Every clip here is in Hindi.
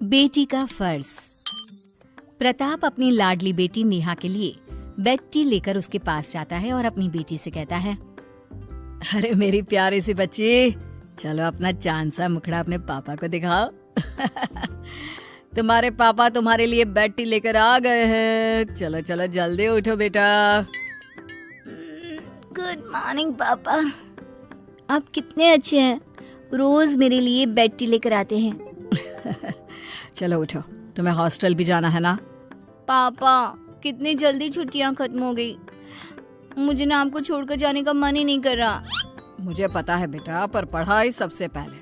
बेटी का फर्ज। प्रताप अपनी लाडली बेटी नेहा के लिए बेड टी लेकर उसके पास जाता है और अपनी बेटी से कहता है, अरे मेरी प्यारी सी बच्ची, चलो अपना चांद सा मुखड़ा अपने पापा को दिखाओ। तुम्हारे पापा तुम्हारे लिए बेड टी लेकर आ गए हैं। चलो चलो जल्दी उठो बेटा। गुड मॉर्निंग पापा, आप कितने अच्छे हैं, रोज मेरे लिए बेड टी लेकर आते हैं। चलो उठो, तुम्हें हॉस्टल भी जाना है ना। पापा कितनी जल्दी छुट्टियां खत्म हो गई, मुझे ना आपको छोड़कर जाने का मन ही नहीं कर रहा। मुझे पता है बेटा, पर पढ़ाई सबसे पहले।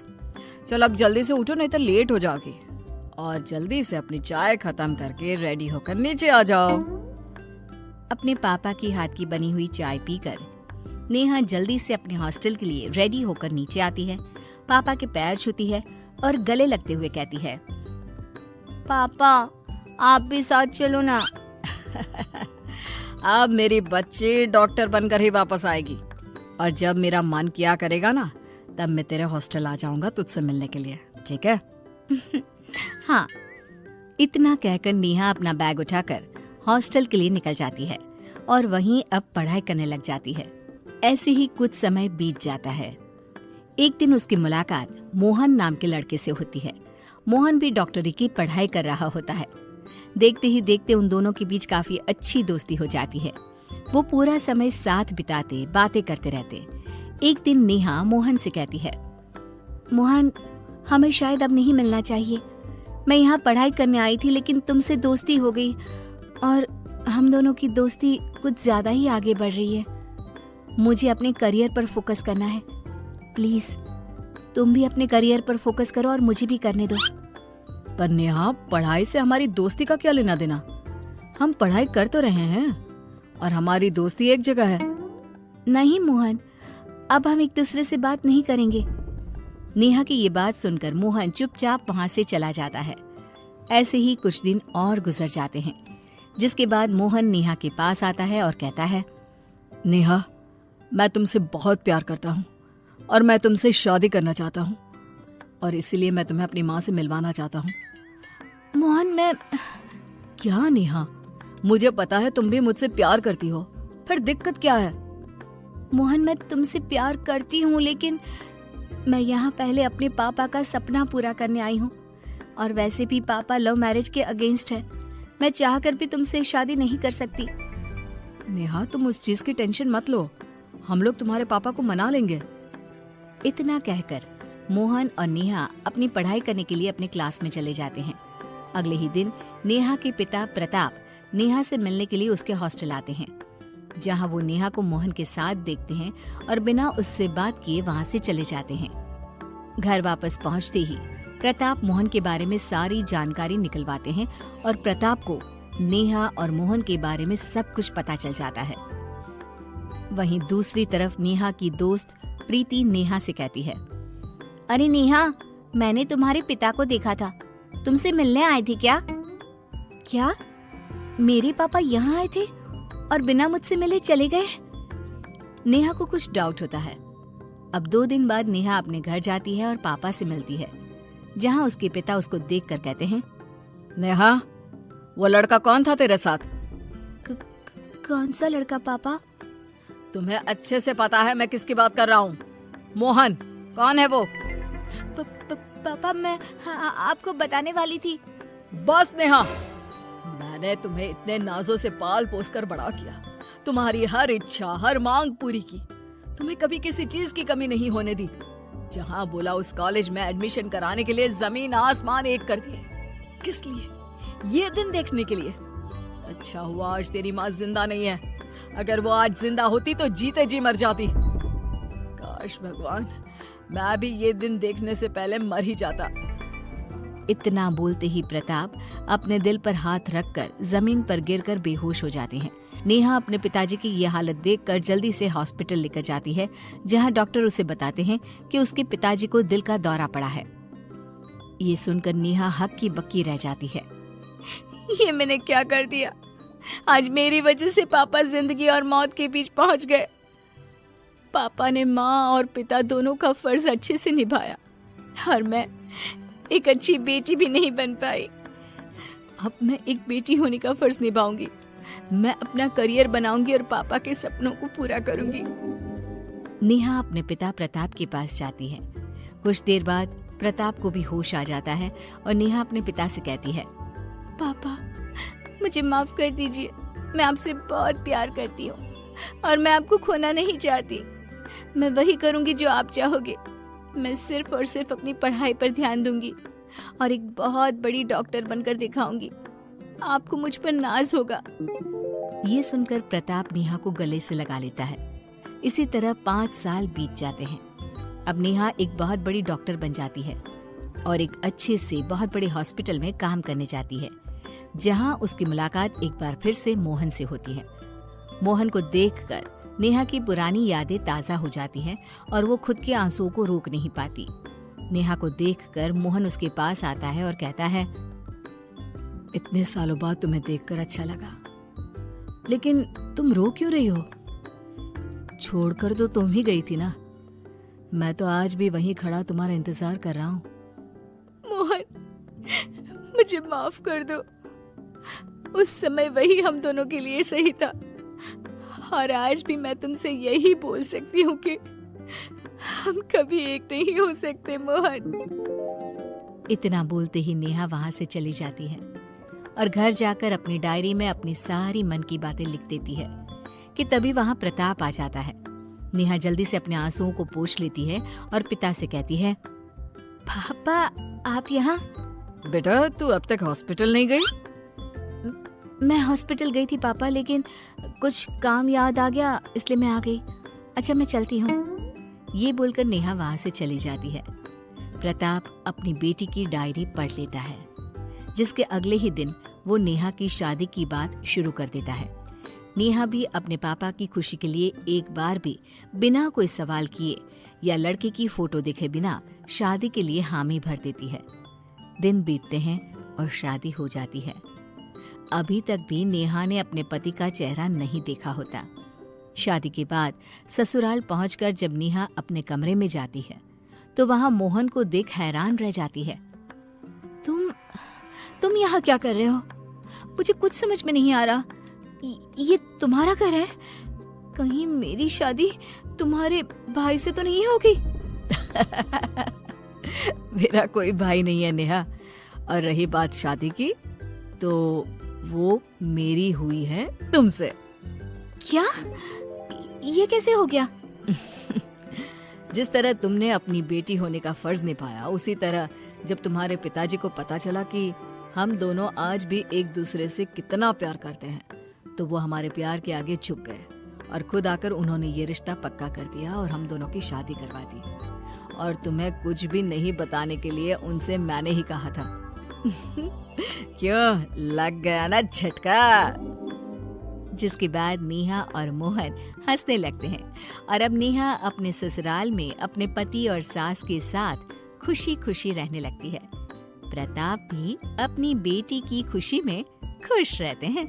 चलो अब जल्दी से उठो, नहीं तो लेट हो जाओगी। और जल्दी से अपनी चाय खत्म करके रेडी होकर नीचे आ जाओ। अपने पापा की हाथ की बनी हुई चाय पीकर नेहा जल्दी से अपने हॉस्टल के लिए रेडी होकर नीचे आती है। पापा के पैर छूती है और गले लगते हुए कहती है, पापा आप भी साथ चलो ना। अब मेरी बच्ची डॉक्टर बनकर ही वापस आएगी, और जब मेरा मन किया करेगा ना, तब मैं तेरे हॉस्टल आ जाऊंगा तुझसे मिलने के लिए, ठीक है? हाँ। इतना कहकर नेहा अपना बैग उठाकर हॉस्टल के लिए निकल जाती है और वहीं अब पढ़ाई करने लग जाती है। ऐसे ही कुछ समय बीत जाता है। एक दिन उसकी मुलाकात मोहन नाम के लड़के से होती है। मोहन भी डॉक्टरी की पढ़ाई कर रहा होता है। देखते ही देखते उन दोनों के बीच काफी अच्छी दोस्ती हो जाती है। वो पूरा समय साथ बिताते, बातें करते रहते। एक दिन नेहा मोहन से कहती है, मोहन हमें शायद अब नहीं मिलना चाहिए। मैं यहाँ पढ़ाई करने आई थी, लेकिन तुमसे दोस्ती हो गई और हम दोनों की दोस्ती कुछ ज्यादा ही आगे बढ़ रही है। मुझे अपने करियर पर फोकस करना है। प्लीज तुम भी अपने करियर पर फोकस करो और मुझे भी करने दो। पर नेहा, पढ़ाई से हमारी दोस्ती का क्या लेना देना? हम पढ़ाई कर तो रहे हैं और हमारी दोस्ती एक जगह है। नहीं मोहन, अब हम एक दूसरे से बात नहीं करेंगे। नेहा की ये बात सुनकर मोहन चुपचाप वहां से चला जाता है। ऐसे ही कुछ दिन और गुजर जाते हैं, जिसके बाद मोहन नेहा के पास आता है और कहता है, नेहा मैं तुमसे बहुत प्यार करता हूँ और मैं तुमसे शादी करना चाहता हूँ, और इसीलिए मैं तुम्हें अपनी माँ से मिलवाना चाहता हूँ। मोहन मैं... क्या नेहा, मुझे पता है तुम भी मुझसे प्यार करती हो, फिर दिक्कत क्या है? मोहन मैं तुमसे प्यार करती हूँ, लेकिन मैं यहाँ पहले अपने पापा का सपना पूरा करने आई हूँ, और वैसे भी पापा लव मैरिज के अगेंस्ट है। मैं चाहकर भी तुमसे शादी नहीं कर सकती। नेहा तुम उस चीज की टेंशन मत लो, हम लोग तुम्हारे पापा को मना लेंगे। इतना कहकर मोहन और नेहा अपनी पढ़ाई करने के लिए अपने क्लास में चले जाते हैं। अगले ही दिन नेहा के पिता प्रताप नेहा से मिलने के लिए उसके हॉस्टल आते हैं, जहां वो नेहा को मोहन के साथ देखते हैं और बिना उससे बात किए वहां से चले जाते हैं। घर वापस पहुंचते ही प्रताप मोहन के बारे में सारी जानकारी निकलवाते हैं और प्रताप को नेहा और मोहन के बारे में सब कुछ पता चल जाता है। वहीं दूसरी तरफ नेहा की दोस्त प्रीति नेहा से कहती है, अरे नेहा, मैंने तुम्हारे पिता को देखा था, तुमसे मिलने आए थे क्या? क्या मेरे पापा यहाँ आए थे और बिना मुझसे मिले चले गए? नेहा को कुछ डाउट होता है। अब 2 दिन बाद नेहा अपने घर जाती है और पापा से मिलती है, जहाँ उसके पिता उसको देखकर कहते हैं, नेहा वो लड़का कौन था तेरे साथ? कौन सा लड़का पापा? तुम्हें अच्छे से पता है मैं किसकी बात कर रहा हूँ। मोहन कौन है वो? पापा मैं आपको बताने वाली थी। बस नेहा, मैंने तुम्हें इतने नाजों से पाल पोस कर बड़ा किया, तुम्हारी हर इच्छा हर मांग पूरी की, तुम्हें कभी किसी चीज की कमी नहीं होने दी। जहाँ बोला उस कॉलेज में एडमिशन कराने के लिए जमीन आसमान एक कर दिए। किस लिए? ये दिन देखने के लिए। अच्छा हुआ आज तेरी माँ जिंदा नहीं है, अगर वो आज जिंदा होती तो जीते जी मर जाती। काश भगवान मैं भी ये दिन देखने से पहले मर ही जाता। इतना बोलते ही प्रताप अपने दिल पर हाथ रखकर जमीन पर गिरकर बेहोश हो जाते हैं। नेहा अपने पिताजी की ये हालत देखकर जल्दी से हॉस्पिटल लेकर जाती है, जहां डॉक्टर उसे बताते हैं कि उसके पिताजी को दिल का दौरा पड़ा है। ये सुनकर नेहा हक्की बक्की रह जाती है। ये मैंने क्या कर दिया? आज मेरी वजह से पापा जिंदगी और मौत के बीच पहुंच गए। पापा ने माँ और पिता दोनों का फर्ज अच्छे से निभाया और एक अच्छी बेटी भी नहीं बन पाई। अब मैं एक बेटी होने का फर्ज निभाऊंगी। मैं अपना करियर बनाऊंगी और पापा के सपनों को पूरा करूंगी। नेहा अपने पिता प्रताप के पास जाती है। कुछ देर बाद प्रताप को भी होश आ जाता है और नेहा अपने पिता से कहती है, पापा, मुझे माफ कर दीजिए। मैं आपसे बहुत प्यार करती हूँ और मैं आपको खोना नहीं चाहती। मैं वही करूंगी जो आप चाहोगे। मैं सिर्फ और सिर्फ अपनी पढ़ाई पर ध्यान दूंगी और एक बहुत बड़ी डॉक्टर बनकर दिखाऊंगी। आपको मुझ पर नाज होगा। ये सुनकर प्रताप नेहा को गले से लगा लेता है। इसी तरह 5 साल बीत जाते हैं। अब नेहा एक बहुत बड़ी डॉक्टर बन जाती है और एक अच्छे से बहुत बड़े हॉस्पिटल में काम करने जाती है, जहां उसकी मुलाकात एक बार फिर से मोहन से होती है। मोहन को देखकर नेहा की पुरानी यादें ताजा हो जाती हैं और वो खुद के आंसुओं को रोक नहीं पाती। नेहा को देखकर मोहन उसके पास आता है और कहता है, इतने सालों बाद तुम्हें देखकर अच्छा लगा, लेकिन तुम रो क्यों रही हो? छोड़कर तो तुम ही गई थी ना। मैं तो आज भी वहीं खड़ा तुम्हारा इंतजार कर रहा हूँ। मोहन, मुझे माफ कर दो। उस समय वही हम दोनों के लिए सही था और आज भी मैं तुमसे यही बोल सकती हूँ कि हम कभी एक नहीं हो सकते मोहन। इतना बोलते ही नेहा वहां से चली जाती है और घर जाकर अपनी डायरी में अपनी सारी मन की बातें लिख देती है कि तभी वहां प्रताप आ जाता है। नेहा जल्दी से अपने आंसुओं को पोंछ लेती है और पिता से कहती है, पापा, आप यहाँ? बेटा, तू अब तक हॉस्पिटल नहीं गई? मैं हॉस्पिटल गई थी पापा, लेकिन कुछ काम याद आ गया इसलिए मैं आ गई। अच्छा, मैं चलती हूँ। ये बोलकर नेहा वहां से चली जाती है। प्रताप अपनी बेटी की डायरी पढ़ लेता है, जिसके अगले ही दिन वो नेहा की शादी की बात शुरू कर देता है। नेहा भी अपने पापा की खुशी के लिए एक बार भी बिना कोई सवाल किए या लड़के की फोटो देखे बिना शादी के लिए हामी भर देती है। दिन बीतते हैं और शादी हो जाती है। अभी तक भी नेहा ने अपने पति का चेहरा नहीं देखा होता। शादी के बाद ससुराल पहुंचकर जब नेहा अपने कमरे में जाती है तो वहां मोहन को देख हैरान रह जाती है। तुम यहाँ क्या कर रहे हो? मुझे कुछ समझ में नहीं आ रहा। ये तुम्हारा घर है? कहीं मेरी शादी तुम्हारे भाई से तो नहीं होगी? मेरा कोई भाई नहीं है नेहा, और रही बात शादी की तो वो मेरी हुई है तुमसे। क्या? ये कैसे हो गया? जिस तरह तुमने अपनी बेटी होने का फर्ज निभाया, उसी तरह जब तुम्हारे पिताजी को पता चला कि हम दोनों आज भी एक दूसरे से कितना प्यार करते हैं, तो वो हमारे प्यार के आगे झुक गए और खुद आकर उन्होंने ये रिश्ता पक्का कर दिया और हम दोनों की शादी करवा दी। और तुम्हें कुछ भी नहीं बताने के लिए उनसे मैंने ही कहा था। क्यों, लग गया ना झटका? जिसके बाद नेहा और मोहन हंसने लगते हैं और अब नेहा अपने ससुराल में अपने पति और सास के साथ खुशी खुशी रहने लगती है। प्रताप भी अपनी बेटी की खुशी में खुश रहते हैं।